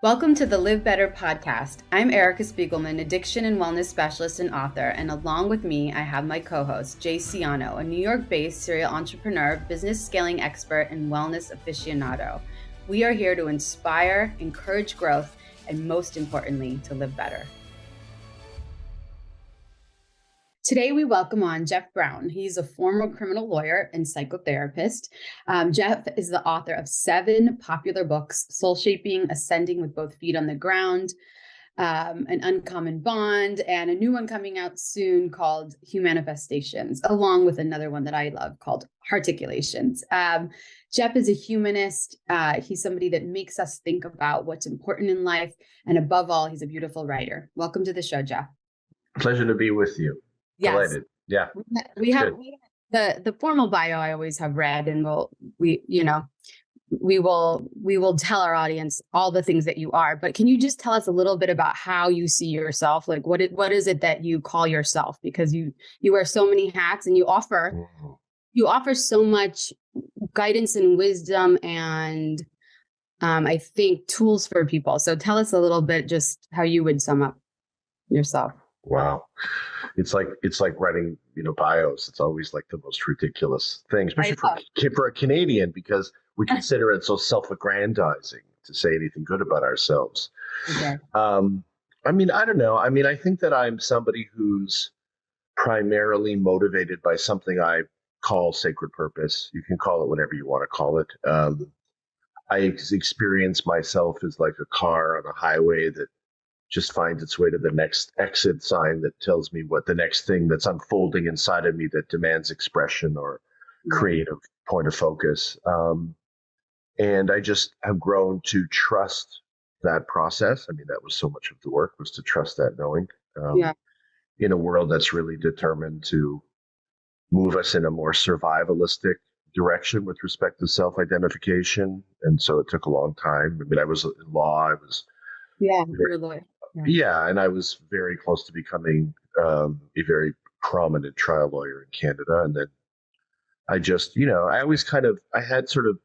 Welcome to the LivBtr podcast. I'm Erica Spiegelman, addiction and wellness specialist and author, and along with me, I have my co-host, Siano, a New York-based serial entrepreneur, business scaling expert, and wellness aficionado. We are here to inspire, encourage growth, and most importantly, to live better. Today, we welcome on Jeff Brown. He's a former criminal lawyer and psychotherapist. Jeff is the author of 7 popular books: Soul Shaping, Ascending with Both Feet on the Ground, An Uncommon Bond, and a new one coming out soon called Humanifestations, along with another one that I love called Articulations. Jeff is a humanist. He's somebody that makes us think about what's important in life. And above all, he's a beautiful writer. Welcome to the show, Jeff. Pleasure to be with you. Yes. Delighted. Yeah. We have the formal bio I always have read, and we will tell our audience all the things that you are. But can you just tell us a little bit about how you see yourself? Like what is it that you call yourself? Because you wear so many hats, and you offer so much guidance and wisdom and I think tools for people. So tell us a little bit just how you would sum up yourself. Wow. It's like writing, bios. It's always like the most ridiculous thing, especially for a Canadian, because we consider it so self-aggrandizing to say anything good about ourselves. Okay. I don't know. I think that I'm somebody who's primarily motivated by something I call sacred purpose. You can call it whatever you want to call it. I experience myself as like a car on a highway that just finds its way to the next exit sign that tells me what the next thing that's unfolding inside of me that demands expression or creative point of focus. And I just have grown to trust that process. That was so much of the work, was to trust that knowing in a world that's really determined to move us in a more survivalistic direction with respect to self-identification. And so it took a long time. I was in law. I was you're a lawyer. Yeah, and I was very close to becoming a very prominent trial lawyer in Canada. And then I just, I had sort of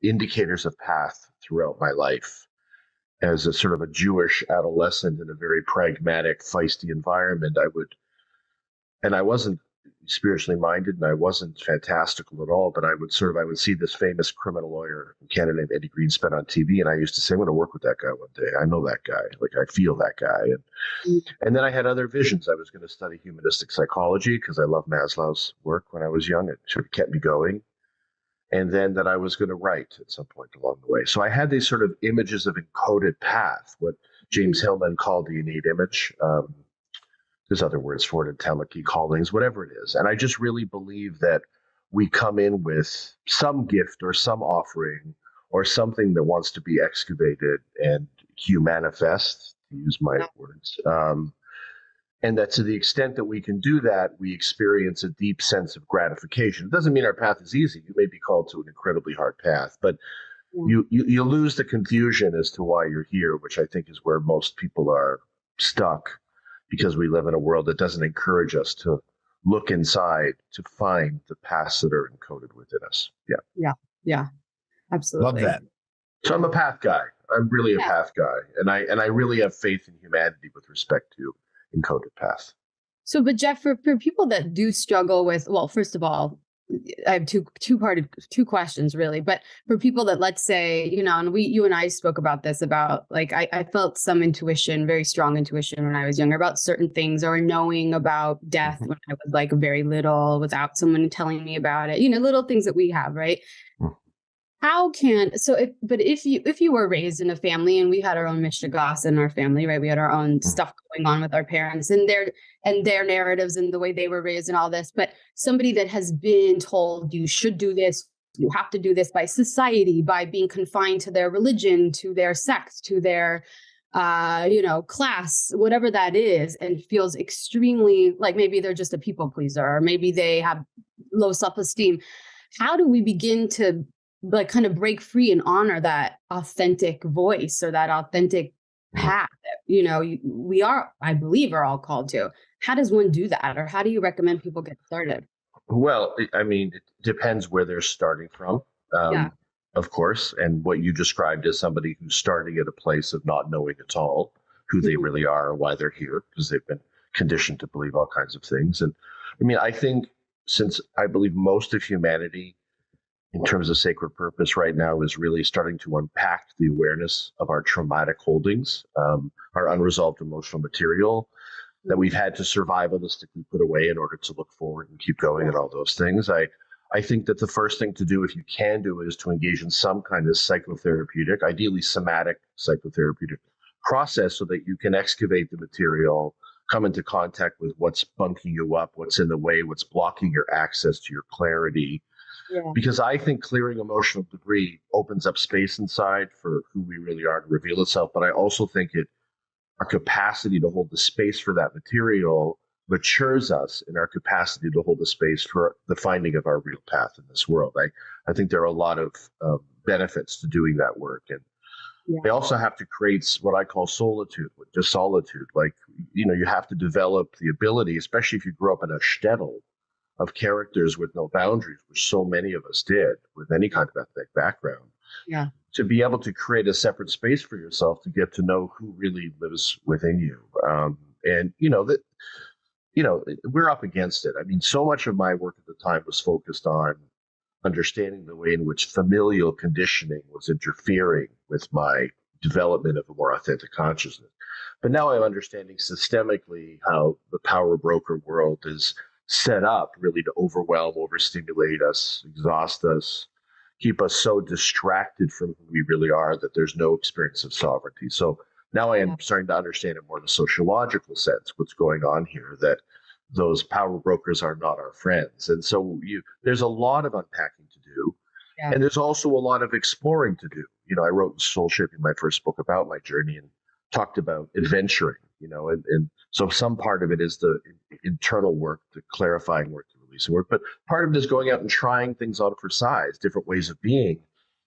indicators of path throughout my life as a sort of a Jewish adolescent in a very pragmatic, feisty environment. I wasn't spiritually minded, and I wasn't fantastical at all, but I would see this famous criminal lawyer in Canada named Eddie Greenspan on TV, and I used to say, I'm going to work with that guy one day. I know that guy. Like, I feel that guy. And then I had other visions. I was going to study humanistic psychology because I love Maslow's work when I was young. It sort of kept me going. And then that I was going to write at some point along the way. So I had these sort of images of encoded path, what James Hillman called the innate image. There's other words for it, entelechy, callings, whatever it is. And I just really believe that we come in with some gift or some offering or something that wants to be excavated and humanifest, to use my words. And that to the extent that we can do that, we experience a deep sense of gratification. It doesn't mean our path is easy. You may be called to an incredibly hard path, but you lose the confusion as to why you're here, which I think is where most people are stuck, because we live in a world that doesn't encourage us to look inside to find the paths that are encoded within us. Yeah, absolutely. Love that. So I'm a path guy. I'm really a path guy, and I really have faith in humanity with respect to encoded path. So, but Jeff, for people that do struggle with, well, first of all, I have two questions really, but for people that, let's say, and you and I spoke about this, about like, I felt some intuition, very strong intuition when I was younger about certain things, or knowing about death when I was like very little without someone telling me about it, little things that we have, right? If you were raised in a family, and we had our own Mishnagas in our family, right? We had our own stuff going on with our parents and their narratives and the way they were raised and all this. But somebody that has been told you should do this, you have to do this by society, by being confined to their religion, to their sex, to their class, whatever that is, and feels extremely like maybe they're just a people pleaser, or maybe they have low self-esteem. How do we begin to like kind of break free and honor that authentic voice or that authentic path that, we are, I believe, are all called to? How does one do that? Or how do you recommend people get started? Well, it depends where they're starting from. of course, and what you described as somebody who's starting at a place of not knowing at all who they really are or why they're here, because they've been conditioned to believe all kinds of things. And I mean, I think since I believe most of humanity in terms of sacred purpose right now is really starting to unpack the awareness of our traumatic holdings, our unresolved emotional material that we've had to survivalistically put away in order to look forward and keep going and all those things. I think that the first thing to do, if you can do it, is to engage in some kind of psychotherapeutic, ideally somatic psychotherapeutic process so that you can excavate the material, come into contact with what's bunking you up, what's in the way, what's blocking your access to your clarity. Yeah. Because I think clearing emotional debris opens up space inside for who we really are to reveal itself. But I also think our capacity to hold the space for that material matures us in our capacity to hold the space for the finding of our real path in this world. I think there are a lot of benefits to doing that work. And they also have to create what I call solitude, just solitude. Like, you have to develop the ability, especially if you grew up in a shtetl of characters with no boundaries, which so many of us did with any kind of ethnic background. Yeah. To be able to create a separate space for yourself to get to know who really lives within you. And we're up against it. I mean, so much of my work at the time was focused on understanding the way in which familial conditioning was interfering with my development of a more authentic consciousness. But now I'm understanding systemically how the power broker world is set up really to overwhelm, overstimulate us, exhaust us, keep us so distracted from who we really are that there's no experience of sovereignty. So now I am starting to understand it more in a sociological sense, what's going on here, that those power brokers are not our friends. And so there's a lot of unpacking to do. Yeah. And there's also a lot of exploring to do. I wrote Soul Shaping, my first book, about my journey and talked about adventuring, and so some part of it is the internal work, the clarifying work, the releasing work, but part of it is going out and trying things on for size, different ways of being,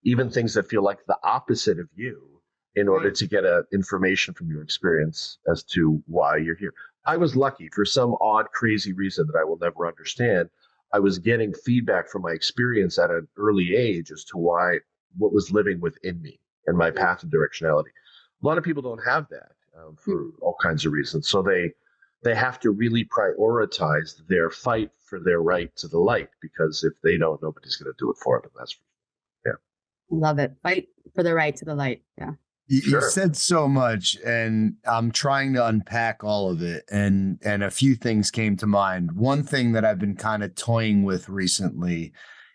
even things that feel like the opposite of you, in order to get information from your experience as to why you're here. I was lucky, for some odd, crazy reason that I will never understand. I was getting feedback from my experience at an early age as to what was living within me and my path and directionality. A lot of people don't have that for all kinds of reasons. So they have to really prioritize their fight for their right to the light, because if they don't, nobody's going to do it for them. That's Love it. Fight for the right to the light. Yeah. You said so much, and I'm trying to unpack all of it, and a few things came to mind. One thing that I've been kind of toying with recently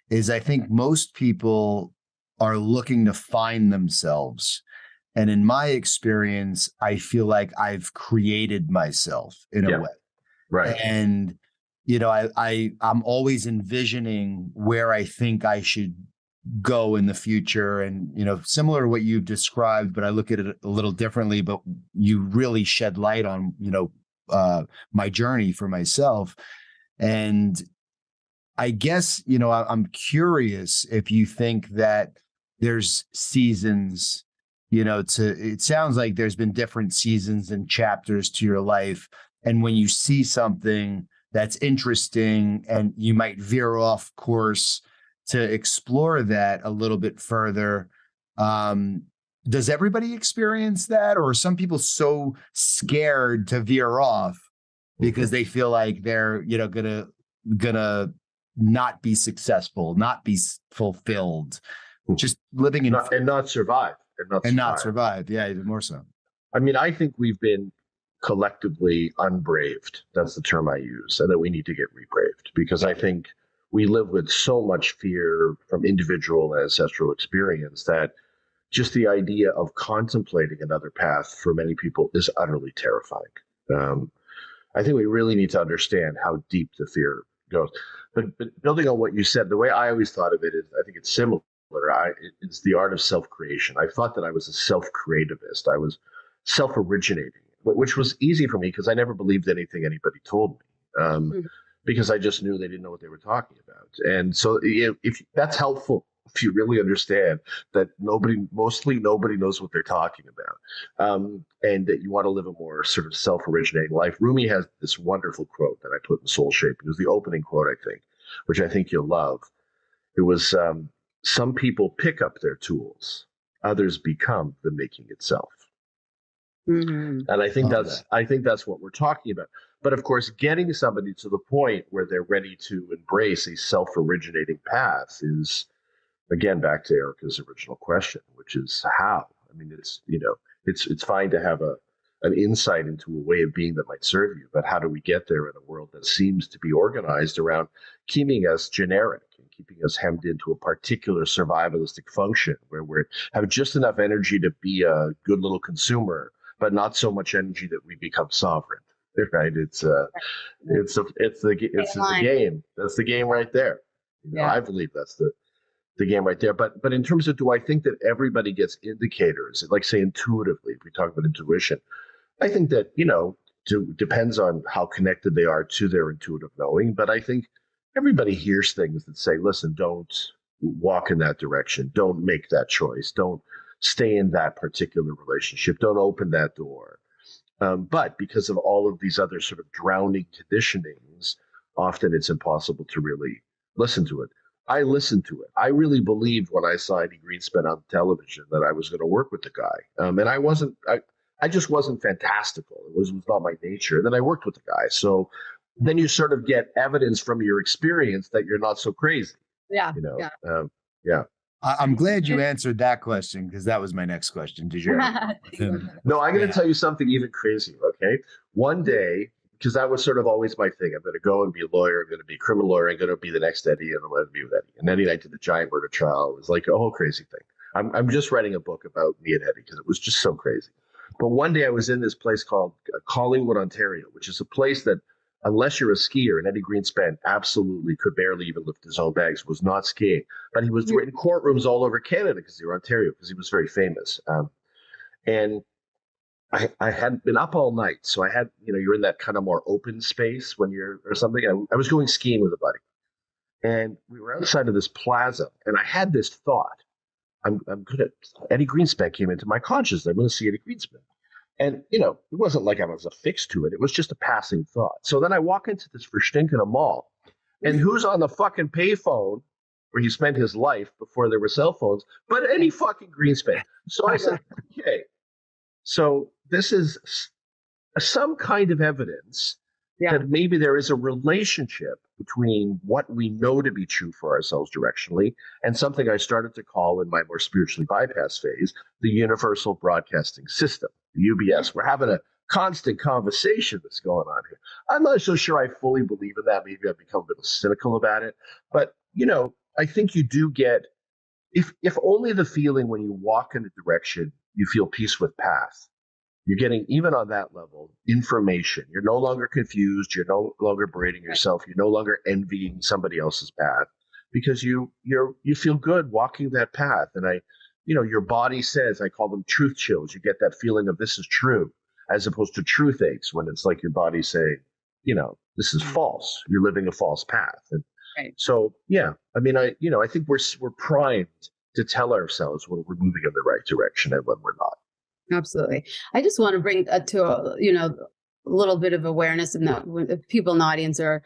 is I think most people are looking to find themselves. And in my experience, I feel like I've created myself in a way. Right. And, I'm always envisioning where I think I should go in the future. And, similar to what you've described, but I look at it a little differently, but you really shed light on, my journey for myself. And I guess, I'm curious if you think that there's seasons, it sounds like there's been different seasons and chapters to your life. And when you see something that's interesting and you might veer off course to explore that a little bit further, does everybody experience that? Or are some people so scared to veer off because they feel like they're, gonna not be successful, not be fulfilled, just living in and not survive. Not survive. Yeah, even more so. I mean, I think we've been collectively unbraved. That's the term I use, and that we need to get rebraved, because I think we live with so much fear from individual and ancestral experience that just the idea of contemplating another path for many people is utterly terrifying. I think we really need to understand how deep the fear goes. But building on what you said, the way I always thought of it is, I think it's similar. It's the art of self-creation. I thought that I was a self-creativist. I was self-originating, which was easy for me because I never believed anything anybody told me, because I just knew they didn't know what they were talking about. And so if that's helpful, if you really understand that mostly nobody knows what they're talking about, and that you want to live a more sort of self-originating life. Rumi has this wonderful quote that I put in Soul Shaping. It was the opening quote, I think, which I think you'll love. It was, some people pick up their tools, others become the making itself. Mm-hmm. And I think that's what we're talking about. But of course, getting somebody to the point where they're ready to embrace a self-originating path is, again, back to Erica's original question, which is how. I mean, it's fine to have an insight into a way of being that might serve you, but how do we get there in a world that seems to be organized around keeping us generic and keeping us hemmed into a particular survivalistic function where we have just enough energy to be a good little consumer, but not so much energy that we become sovereign. Right? It's the game. That's the game right there. I believe that's the game right there. But in terms of, do I think that everybody gets indicators, like say intuitively, if we talk about intuition, I think that, depends on how connected they are to their intuitive knowing. But I think everybody hears things that say, listen, don't walk in that direction. Don't make that choice. Don't stay in that particular relationship. Don't open that door. But because of all of these other sort of drowning conditionings, often it's impossible to really listen to it. I listened to it. I really believed when I saw Eddie Greenspan on television that I was going to work with the guy. And I just wasn't fantastical. It was not my nature. And then I worked with the guy. So then you sort of get evidence from your experience that you're not so crazy. Yeah. Yeah. I'm glad you answered that question, because that was my next question. Did you? No, I'm going to tell you something even crazier. Okay. One day, because that was sort of always my thing. I'm going to go and be a lawyer. I'm going to be a criminal lawyer. I'm going to be the next Eddie, and I'm going to be with Eddie. And Eddie and I did the giant murder trial. It was like a whole crazy thing. I'm just writing a book about me and Eddie because it was just so crazy. But one day I was in this place called Collingwood, Ontario, which is a place that, unless you're a skier, and Eddie Greenspan absolutely could barely even lift his own bags, was not skiing. But he was in courtrooms all over Canada because they were Ontario, because he was very famous. And I hadn't been up all night. So I had, you're in that kind of more open space when you're, or something. I was going skiing with a buddy. And we were outside of this plaza. And I had this thought. I'm good at Eddie Greenspan came into my consciousness. I'm going to see Eddie Greenspan. And, it wasn't like I was affixed to it. It was just a passing thought. So then I walk into this Verstinkene mall, and who's on the fucking payphone where he spent his life before there were cell phones, but Eddie fucking Greenspan. So I said, okay, so this is some kind of evidence that maybe there is a relationship between what we know to be true for ourselves directionally and something I started to call in my more spiritually bypass phase, the Universal Broadcasting System, the UBS. We're having a constant conversation that's going on here. I'm not so sure I fully believe in that. Maybe I've become a little cynical about it. But, I think you do get, if only the feeling when you walk in a direction, you feel peace with path. You're getting, even on that level, information. You're no longer confused. You're no longer berating yourself. You're no longer envying somebody else's path, because you feel good walking that path. And your body says, I call them truth chills. You get that feeling of this is true, as opposed to truth aches, when it's like your body saying, this is false. You're living a false path. And so, I mean, I think we're primed to tell ourselves when we're moving in the right direction and when we're not. Absolutely. I just want to bring to a little bit of awareness, and that if people in the audience are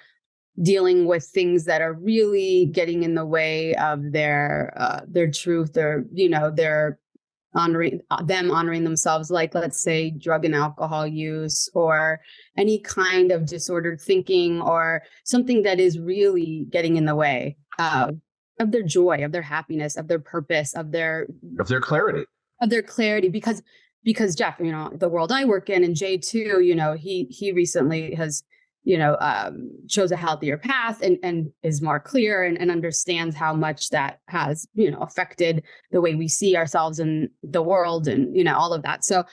dealing with things that are really getting in the way of their truth, their honoring themselves, like, let's say, drug and alcohol use, or any kind of disordered thinking, or something that is really getting in the way of their joy, of their happiness, of their purpose, of their clarity, because Jeff, the world I work in, and Jay too, he recently has, chose a healthier path and is more clear and understands how much that has, affected the way we see ourselves in the world, and, all of that. So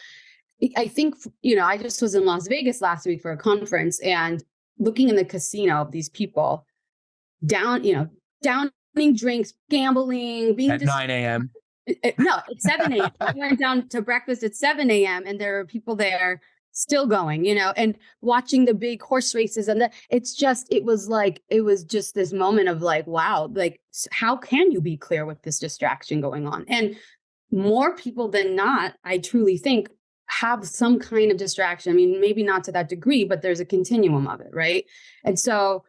I think, I just was in Las Vegas last week for a conference, and looking in the casino of these people downing drinks, gambling, being at 9 a.m. No, at 7 a.m. I went down to breakfast at 7 a.m. and there are people there still going, and watching the big horse races. And it was just this moment of like, wow, like, how can you be clear with this distraction going on? And more people than not, I truly think, have some kind of distraction. I mean, maybe not to that degree, but there's a continuum of it, right? And so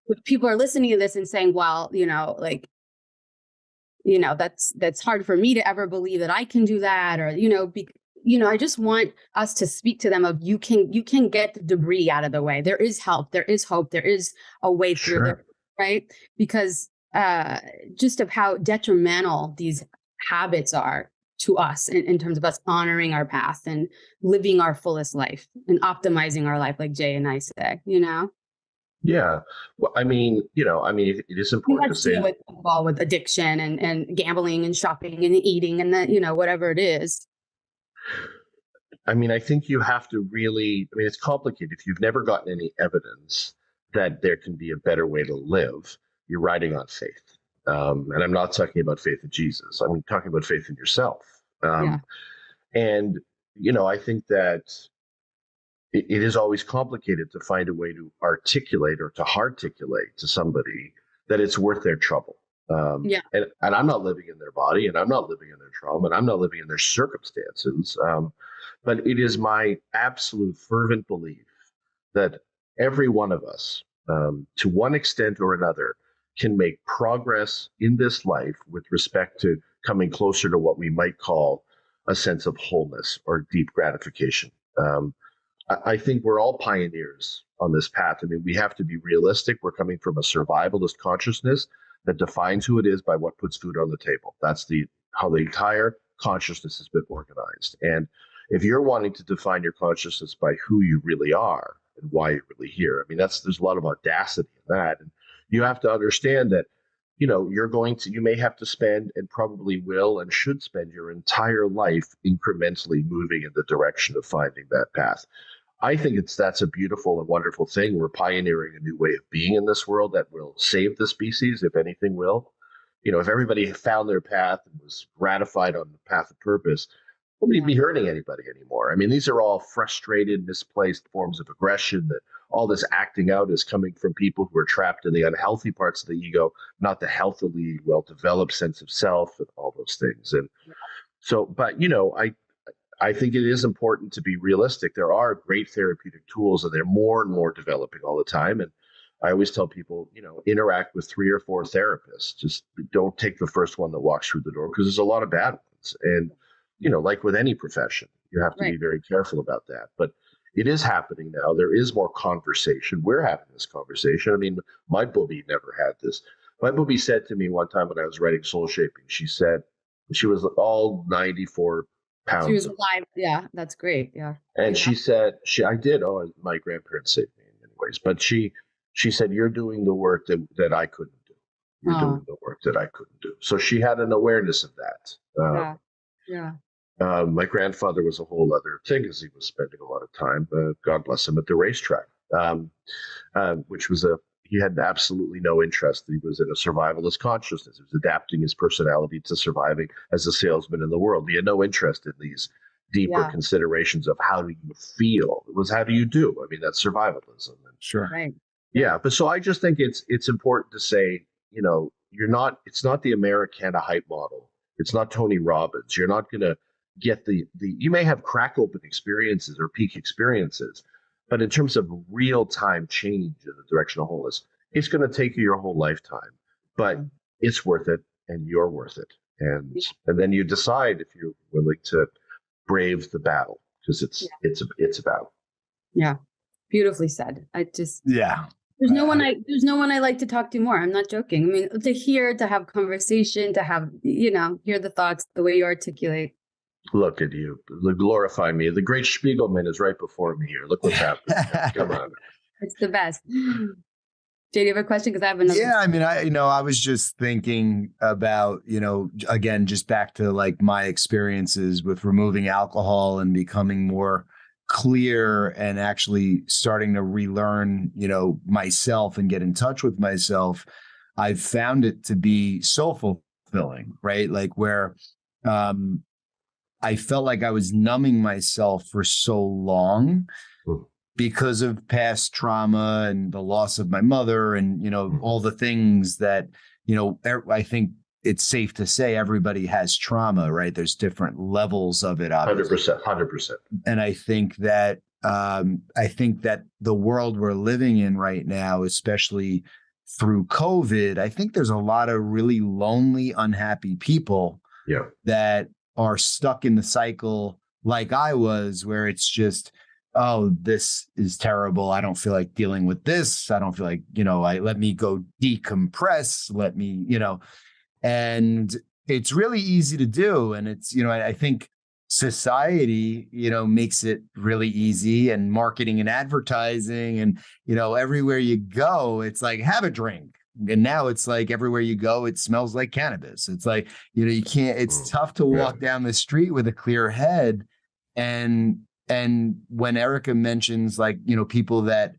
if people are listening to this and saying, well, like, that's hard for me to ever believe that I can do that, or, I just want us to speak to them of you can get the debris out of the way. There is help, there is hope, there is a way through there, right? Because just of how detrimental these habits are to us in terms of us honoring our past and living our fullest life and optimizing our life, like Jay and I say, Yeah. Well, it is important to say deal with addiction and gambling and shopping and eating and whatever it is. I think you have to really, it's complicated. If you've never gotten any evidence that there can be a better way to live, you're riding on faith. And I'm not talking about faith in Jesus. I'm talking about faith in yourself. And, I think that it is always complicated to find a way to articulate or to articulate to somebody that it's worth their trouble. And I'm not living in their body, and I'm not living in their trauma, and I'm not living in their circumstances. But it is my absolute fervent belief that every one of us, to one extent or another, can make progress in this life with respect to coming closer to what we might call a sense of wholeness or deep gratification. I think we're all pioneers on this path. We have to be realistic. We're coming from a survivalist consciousness that defines who it is by what puts food on the table. That's how the entire consciousness has been organized. And if you're wanting to define your consciousness by who you really are and why you're really here, there's a lot of audacity in that. And you have to understand that, you may have to spend, and probably will and should spend, your entire life incrementally moving in the direction of finding that path. I think that's a beautiful and wonderful thing. We're pioneering a new way of being in this world that will save the species, if anything will. If everybody found their path and was gratified on the path of purpose, nobody'd be hurting anybody anymore. These are all frustrated, misplaced forms of aggression. That all this acting out is coming from people who are trapped in the unhealthy parts of the ego, not the healthily well-developed sense of self and all those things. And so, but, I think it is important to be realistic. There are great therapeutic tools, and they're more and more developing all the time. And I always tell people, interact with 3 or 4 therapists. Just don't take the first one that walks through the door, because there's a lot of bad ones. And, like with any profession, you have to be very careful about that. But it is happening now. There is more conversation. We're having this conversation. My booby never had this. My booby said to me one time when I was writing Soul Shaping, she said, she was all 94 pounds. She was alive. Yeah, that's great. Yeah. And she said, I did. Oh, my grandparents saved me anyways. But she said, you're doing the work that I couldn't do. You're doing the work that I couldn't do. So she had an awareness of that. My grandfather was a whole other thing, because he was spending a lot of time, God bless him, at the racetrack, which was he had absolutely no interest. He was in a survivalist consciousness. He was adapting his personality to surviving as a salesman in the world. He had no interest in these deeper considerations of how do you feel. It was how do you do? That's survivalism. Sure. Right. Yeah. But so I just think it's important to say, it's not the Americana hype model. It's not Tony Robbins. You're not going to get you may have crack open experiences or peak experiences, but in terms of real time change in the direction of wholeness, it's going to take you your whole lifetime, but it's worth it, and you're worth it. And then you decide if you're willing to brave the battle, because it's a battle. Yeah. Beautifully said. There's no one I like to talk to more. I'm not joking. To have conversation, to have, hear the thoughts, the way you articulate. Look at you, glorify me. The great Spiegelman is right before me here. Look what's happening. Come on. It's the best. Jay, do you have a question? Because I have another. Yeah, I was just thinking about, again, just back to like my experiences with removing alcohol and becoming more clear and actually starting to relearn, myself and get in touch with myself. I've found it to be so fulfilling, right? Like where, I felt like I was numbing myself for so long because of past trauma and the loss of my mother and, all the things that, I think it's safe to say everybody has trauma, right? There's different levels of it. 100%. And I think that the world we're living in right now, especially through COVID, I think there's a lot of really lonely, unhappy people that are stuck in the cycle like I was, where it's just, oh, this is terrible. I don't feel like dealing with this. I don't feel like, let me go decompress. Let me, and it's really easy to do. And it's, I think society, makes it really easy, and marketing and advertising, and, everywhere you go, it's like, have a drink. And now it's like everywhere you go, it smells like cannabis. It's like, you can't, it's tough to walk down the street with a clear head. And when Erica mentions, like, people that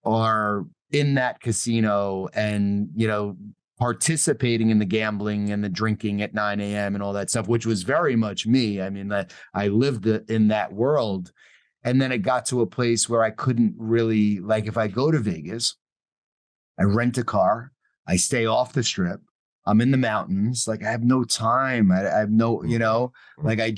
are in that casino and, participating in the gambling and the drinking at 9 a.m. and all that stuff, which was very much me. I mean, I lived in that world. And then it got to a place where I couldn't really, like, if I go to Vegas, I rent a car, I stay off the strip, I'm in the mountains, like, I have no time. I have no, like, I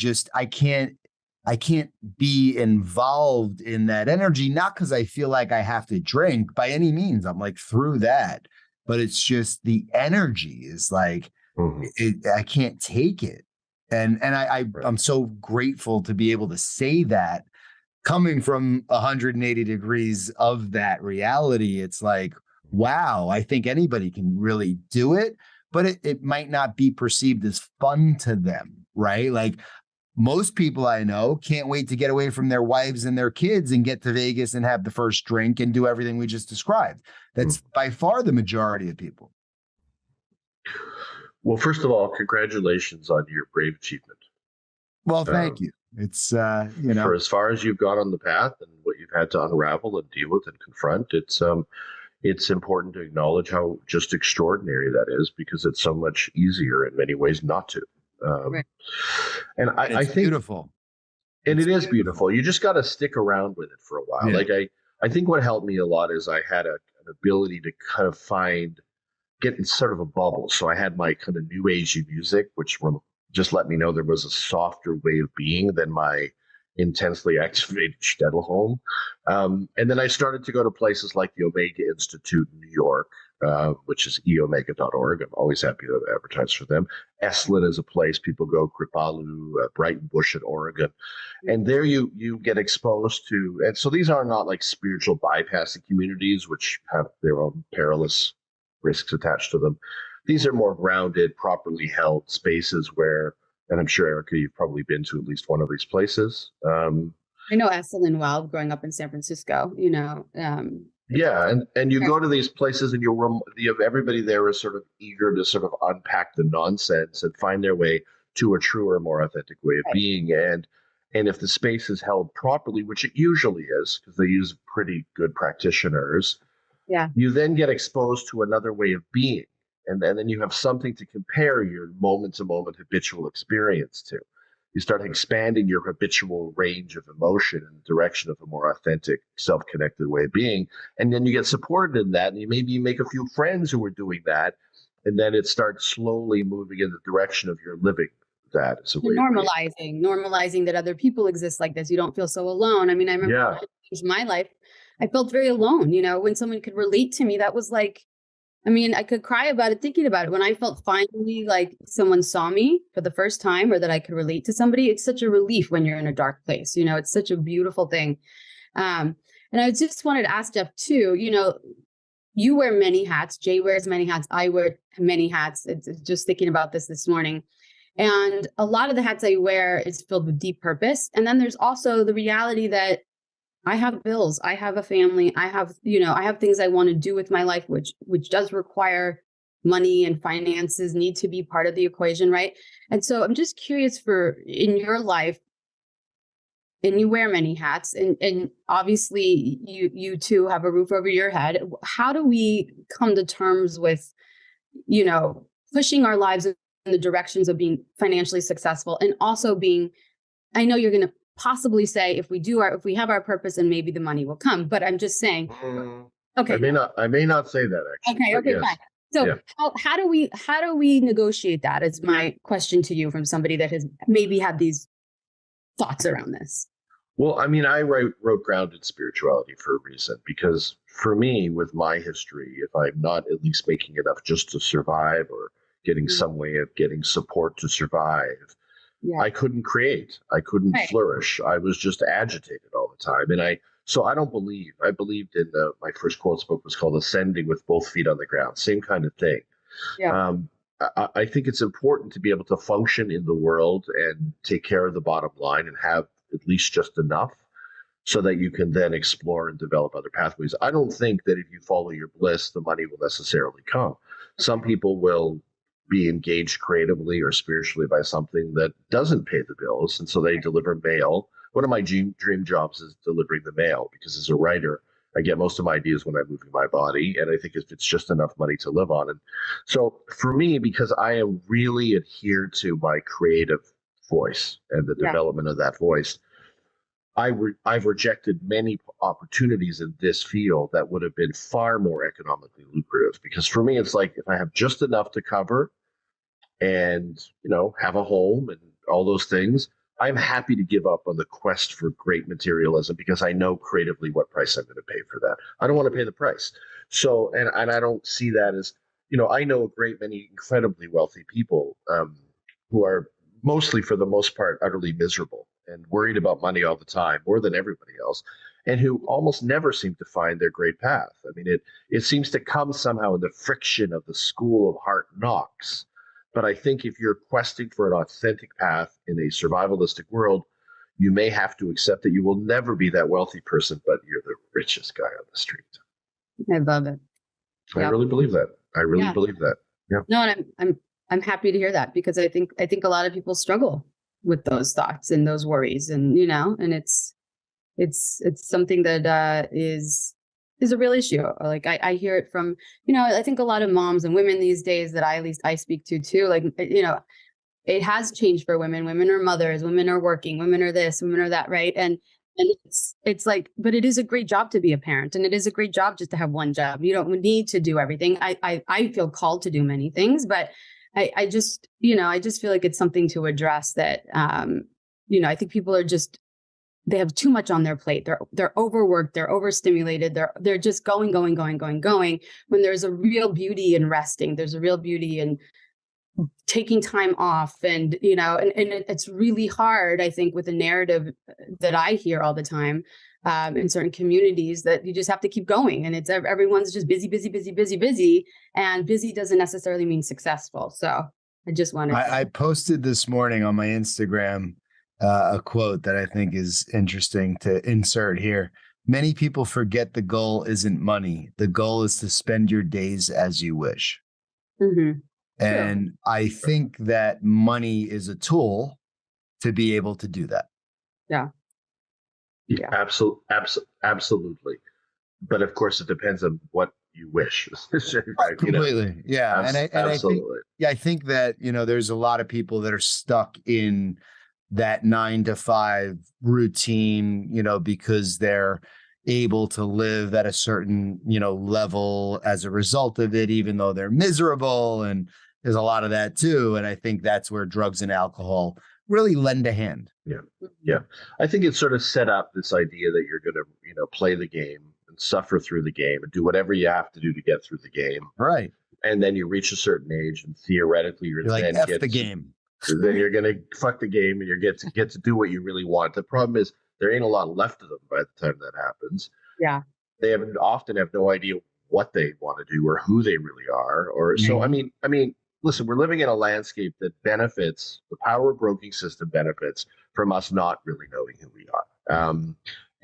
can't be involved in that energy, not because I feel like I have to drink by any means. I'm like through that, but it's just the energy is like, I can't take it. And I'm so grateful to be able to say that coming from 180 degrees of that reality. It's like, wow, I think anybody can really do it, but it might not be perceived as fun to them, right? Like, most people I know can't wait to get away from their wives and their kids and get to Vegas and have the first drink and do everything we just described. That's by far the majority of people. Well, first of all, congratulations on your brave achievement. Well, thank you. It's, for as far as you've gone on the path and what you've had to unravel and deal with and confront, it's important to acknowledge how just extraordinary that is, because it's so much easier in many ways not to. And I think beautiful. And it is beautiful. You just got to stick around with it for a while. Like I think what helped me a lot is I had an ability to kind of get in sort of a bubble. So I had my kind of new agey music, which just let me know there was a softer way of being than my intensely activated Shtetl home. And then I started to go to places like the Omega Institute in New York, which is eomega.org. I'm always happy to advertise for them. Esalen is a place people go, Kripalu, Brighton Bush in Oregon. And there you get exposed to, and so these are not like spiritual bypassing communities, which have their own perilous risks attached to them. These are more grounded, properly held spaces where, and I'm sure, Erica, you've probably been to at least one of these places. I know Esalen well, growing up in San Francisco, and you go to these places and you have everybody there is sort of eager to sort of unpack the nonsense and find their way to a truer, more authentic way of being. And if the space is held properly, which it usually is, because they use pretty good practitioners, you then get exposed to another way of being. And then you have something to compare your moment-to-moment habitual experience to. You start expanding your habitual range of emotion in the direction of a more authentic, self-connected way of being. And then you get supported in that, and maybe you make a few friends who are doing that, and then it starts slowly moving in the direction of your living that. So normalizing that other people exist like this. You don't feel so alone. I mean, I remember when I changed my life, I felt very alone. When someone could relate to me, that was like, I mean, I could cry about it, thinking about it. When I felt finally like someone saw me for the first time, or that I could relate to somebody, it's such a relief when you're in a dark place. It's such a beautiful thing. And I just wanted to ask Jeff too, you wear many hats. Jay wears many hats. I wear many hats. It's just thinking about this morning. And a lot of the hats I wear is filled with deep purpose. And then there's also the reality that I have bills, I have a family, I have things I want to do with my life, which does require money, and finances need to be part of the equation, right? And so I'm just curious, for in your life, and you wear many hats, and obviously you too have a roof over your head. How do we come to terms with, pushing our lives in the directions of being financially successful, and also being, I know you're going to possibly say, if we have our purpose, and maybe the money will come, but I'm just saying, okay. I may not say that actually. Okay, fine. So how do we negotiate that, is my question to you, from somebody that has maybe had these thoughts around this. Well, I mean, wrote Grounded Spirituality for a reason, because for me, with my history, if I'm not at least making enough just to survive or getting Mm. some way of getting support to survive, Yeah. I couldn't create. I couldn't Right. flourish. I was just agitated all the time. So I don't believe, I believed in my first quotes book was called Ascending with Both Feet on the Ground, same kind of thing. Yeah. Um, I think it's important to be able to function in the world and take care of the bottom line and have at least just enough so that you can then explore and develop other pathways. I don't think that if you follow your bliss, the money will necessarily come. Some people will be engaged creatively or spiritually by something that doesn't pay the bills. And so they deliver mail. One of my dream jobs is delivering the mail, because as a writer, I get most of my ideas when I'm moving my body. And I think if it's just enough money to live on. And so for me, because I am really adhered to my creative voice and the Yeah. development of that voice, I've rejected many opportunities in this field that would have been far more economically lucrative. Because for me, it's like if I have just enough to cover and have a home and all those things, I'm happy to give up on the quest for great materialism, because I know creatively what price I'm going to pay for that. I don't want to pay the price. So, and I don't see that as, I know a great many incredibly wealthy people who are mostly, for the most part, utterly miserable and worried about money all the time, more than everybody else, and who almost never seem to find their great path. I mean, it seems to come somehow in the friction of the school of hard knocks. But I think if you're questing for an authentic path in a survivalistic world, you may have to accept that you will never be that wealthy person, but you're the richest guy on the street. I love it. I Yeah. really believe that. I really Yeah. believe that. Yeah. No, and I'm happy to hear that, because I think a lot of people struggle with those thoughts and those worries, and and it's something that is a real issue. Like I hear it from, I think a lot of moms and women these days that at least I speak to too, like, it has changed for women. Women are mothers, women are working, women are this, women are that, right? And it's like, but it is a great job to be a parent, and it is a great job just to have one job. You don't need to do everything. I feel called to do many things, but I just, I just feel like it's something to address that. I think people are just, they have too much on their plate. They're overworked, they're overstimulated, they're just going. When there's a real beauty in resting, there's a real beauty in taking time off, and it's really hard, I think, with the narrative that I hear all the time in certain communities, that you just have to keep going, and it's everyone's just busy, and busy doesn't necessarily mean successful. So I just wanted I posted this morning on my Instagram a quote that I think is interesting to insert here. Many people forget the goal isn't money. The goal is to spend your days as you wish. Mm-hmm. And True. I think that money is a tool to be able to do that. Yeah. Absolutely. But of course, it depends on what you wish. Right? Completely. Yeah. Absolutely. I think that, there's a lot of people that are stuck in that 9 to 5 routine, because they're able to live at a certain, level as a result of it, even though they're miserable. And there's a lot of that too. And I think that's where drugs and alcohol really lend a hand. Yeah. Yeah. I think it's sort of set up this idea that you're going to, play the game and suffer through the game and do whatever you have to do to get through the game. Right. And then you reach a certain age and theoretically you're like, then F the game. Then you're going to fuck the game and you get to do what you really want. The problem is there ain't a lot left of them by the time that happens. Yeah. They often have no idea what they want to do or who they really are. Or so, I mean, listen, we're living in a landscape that benefits, the power broking system benefits from us not really knowing who we are.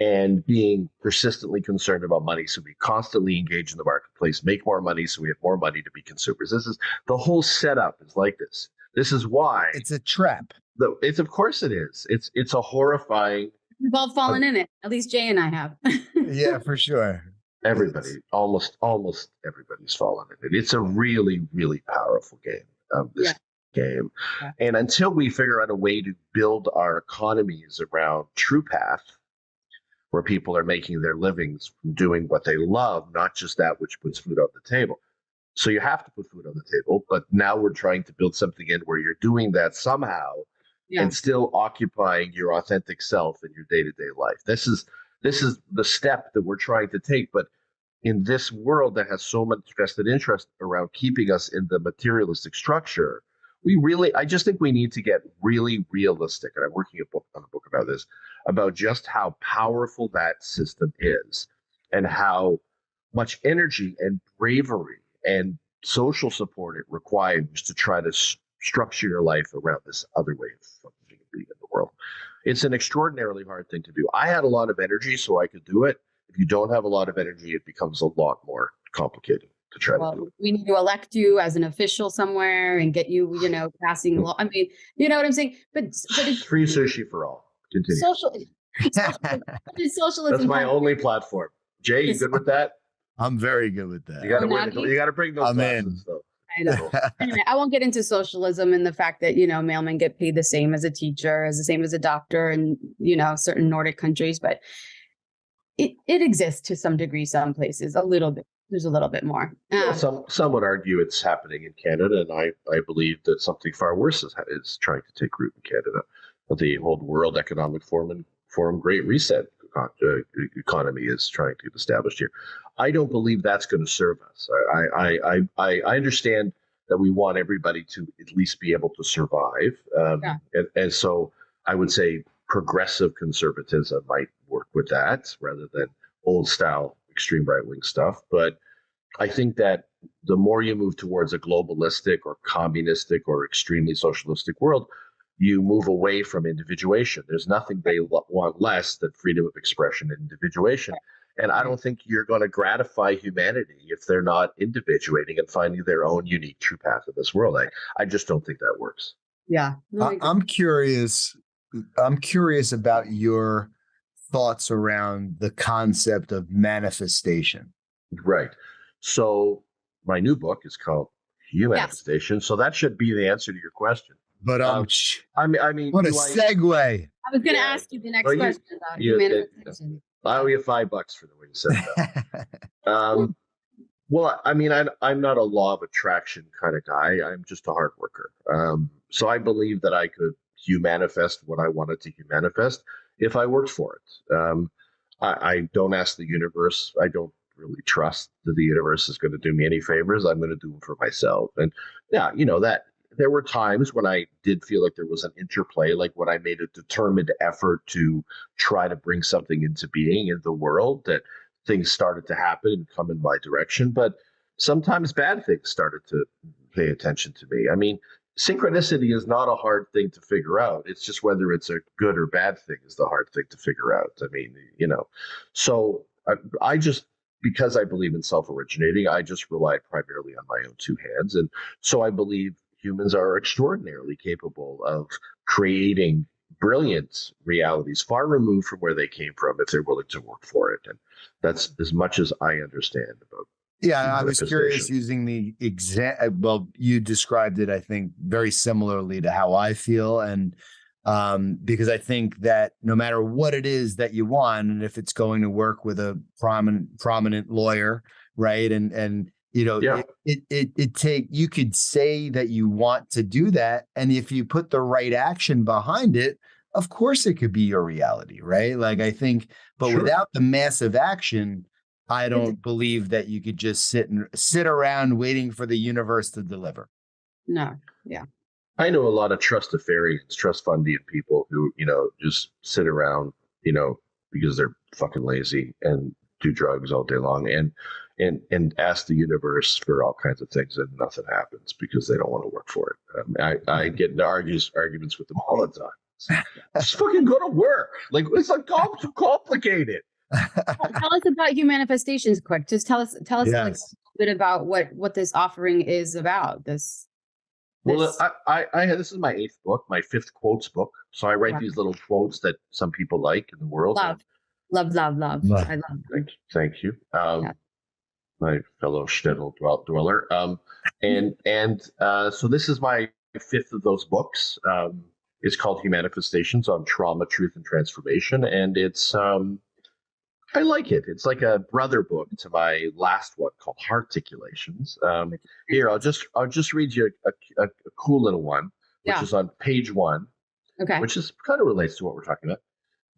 And being persistently concerned about money. So we constantly engage in the marketplace, make more money so we have more money to be consumers. This is the whole setup is like this. This is why it's a trap. Of course it is. It's a horrifying. We've all fallen in it. At least Jay and I have. Yeah, for sure. Everybody, almost everybody's fallen in it. It's a really, really powerful game. This game. Yeah. And until we figure out a way to build our economies around true path, where people are making their livings from doing what they love, not just that which puts food on the table. So you have to put food on the table, but now we're trying to build something in where you're doing that somehow and still occupying your authentic self in your day-to-day life. This is the step that we're trying to take. But in this world that has so much vested interest around keeping us in the materialistic structure, I just think we need to get really realistic. And I'm working on a book about this, about just how powerful that system is and how much energy and bravery and social support it requires to try to structure your life around this other way of functioning and being in the world. It's an extraordinarily hard thing to do. I had a lot of energy, so I could do it. If you don't have a lot of energy, it becomes a lot more complicated to try to do it. We need to elect you as an official somewhere and get you, passing law. I mean, you know what I'm saying? But it's free sushi for all. Continue. Socialism. That's my only platform. Jay, you good with that? I'm very good with that. You got to bring those glasses, though. I know. Anyway, I won't get into socialism and the fact that, mailmen get paid the same as a teacher, as the same as a doctor in, certain Nordic countries, but it exists to some degree, some places, a little bit. There's a little bit more. Some would argue it's happening in Canada, and I believe that something far worse is trying to take root in Canada. The whole World Economic Forum Great Reset economy is trying to get established here. I don't believe that's going to serve us. I understand that we want everybody to at least be able to survive, and so I would say progressive conservatism might work with that rather than old style extreme right-wing stuff. But I think that the more you move towards a globalistic or communistic or extremely socialistic world, you move away from individuation. There's nothing they want less than freedom of expression and individuation. And I don't think you're going to gratify humanity if they're not individuating and finding their own unique true path in this world. I just don't think that works. Yeah. I'm curious about your thoughts around the concept of manifestation. Right. So my new book is called Humanifestations. So that should be the answer to your question. But I mean, what a segue. I was going to ask you the next question about humanifestation. I owe you $5 for the way you said that. Well, I mean, I'm not a law of attraction kind of guy. I'm just a hard worker. So I believe that I could humanifest what I wanted to humanifest if I worked for it. I don't ask the universe. I don't really trust that the universe is going to do me any favors. I'm going to do them for myself. And yeah, that there were times when I did feel like there was an interplay, like when I made a determined effort to try to bring something into being in the world, that things started to happen and come in my direction. But sometimes bad things started to pay attention to me. I mean, synchronicity is not a hard thing to figure out. It's just whether it's a good or bad thing is the hard thing to figure out. I mean, so I just, because I believe in self-originating, I just rely primarily on my own two hands. And so I believe humans are extraordinarily capable of creating brilliant realities far removed from where they came from if they're willing to work for it. And that's as much as I understand about. Yeah, I was curious using the well, you described it, I think, very similarly to how I feel. And because I think that no matter what it is that you want, and if it's going to work with a prominent lawyer, right? And you could say that you want to do that. And if you put the right action behind it, of course it could be your reality, right? Like I think, but without the massive action, I don't believe that you could just sit around waiting for the universe to deliver. No. Yeah. I know a lot of trustafarians, trust fundian people who, just sit around, because they're fucking lazy and do drugs all day long and ask the universe for all kinds of things and nothing happens because they don't want to work for it. I get into arguments with them all the time. Just fucking go to work. Like, it's like too complicated. Tell us about Humanifestations quick. Just tell us like a bit about what this offering is about. Well, this is my 8th book, my 5th quotes book. So I write these little quotes that some people like in the world. Love. I love them. Thank you. My fellow shtetl dweller. So this is my 5th of those books. It's called Humanifestations on Trauma, Truth, and Transformation. And it's, I like it. It's like a brother book to my last one called Hearticulations. Here, I'll just read you a cool little one, which is on page 1. Okay. which is kind of relates to what we're talking about.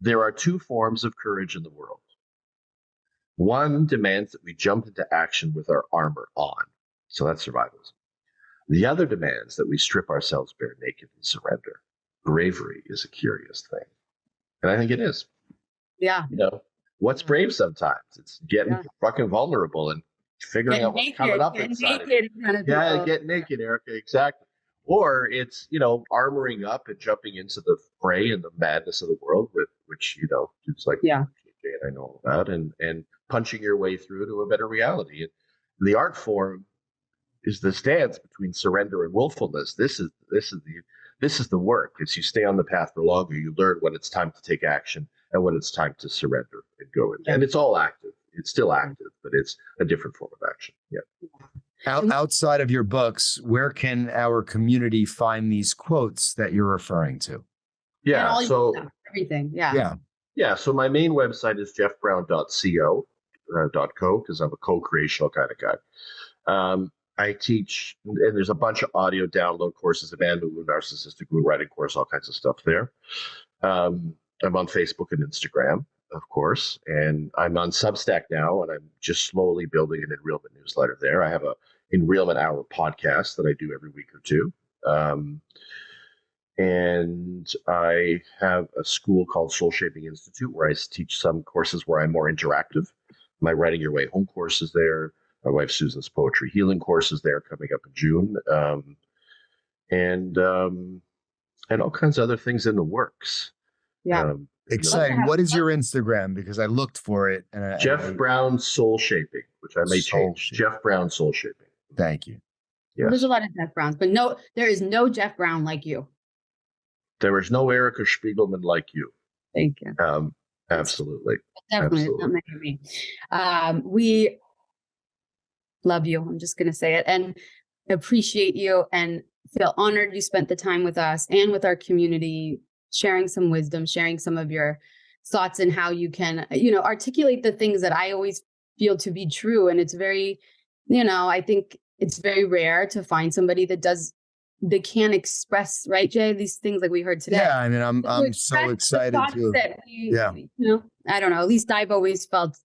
There are two forms of courage in the world. One demands that we jump into action with our armor on. So that's survivalism. The other demands that we strip ourselves bare naked and surrender. Bravery is a curious thing. And I think it is. Yeah. What's brave sometimes? It's getting fucking vulnerable and figuring out what's coming up inside of you. Yeah, get naked, Erica, exactly. Or it's, armoring up and jumping into the fray and the madness of the world, which, it's like yeah. and I know about, and punching your way through to a better reality. And the art form is this dance between surrender and willfulness. This is the work. It's you stay on the path for longer. You learn when it's time to take action and when it's time to surrender and go in. Yeah. And it's all active. It's still active, but it's a different form of action. Yeah. Outside of your books, where can our community find these quotes that you're referring to? Yeah. So everything. Yeah. Yeah. Yeah. So my main website is jeffbrown.co, because I'm a co-creational kind of guy. I teach, and there's a bunch of audio download courses, abandonment mood, narcissistic mood, writing course, all kinds of stuff there. I'm on Facebook and Instagram, of course, and I'm on Substack now, and I'm just slowly building an Enrealment newsletter there. I have a Enrealment Hour podcast that I do every week or two. And I have a school called Soul Shaping Institute where I teach some courses where I'm more interactive. My Writing Your Way Home course is there. My wife Susan's poetry healing course is there coming up in June. And all kinds of other things in the works. Yeah. Exciting. What is your Instagram? Because I looked for it. And Jeff Brown Soul Shaping, which I may change. Jeff Brown Soul Shaping. Thank you. Yes. Well, there's a lot of Jeff Browns, but no, there is no Jeff Brown like you. There is no Erica Spiegelman like you. Thank you. Absolutely. Definitely. Absolutely. Not me. We love you. I'm just going to say it, and appreciate you and feel honored you spent the time with us and with our community, sharing some wisdom, sharing some of your thoughts and how you can, articulate the things that I always feel to be true. And it's very, I think it's very rare to find somebody that can express, right, Jay, these things like we heard today. Yeah, I mean, I'm so excited to. I don't know. At least I've always felt,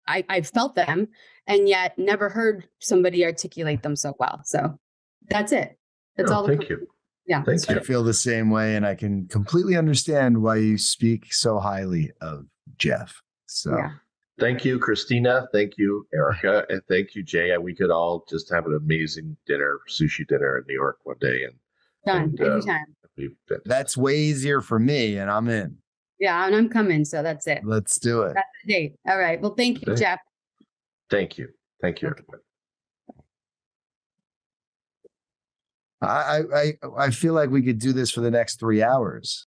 I've felt them, and yet never heard somebody articulate them so well. So that's it. That's all. Thank you. Yeah, thank you. I feel the same way, and I can completely understand why you speak so highly of Jeff. So. Yeah. Thank you, Christina. Thank you, Erica. And thank you, Jay. We could all just have an amazing sushi dinner in New York one day. Anytime. That's way easier for me, and I'm in. Yeah, and I'm coming, so that's it. Let's do it. That's the date. All right. Well, thank you, Jeff. Thank you. Thank you, everybody. I feel like we could do this for the next 3 hours.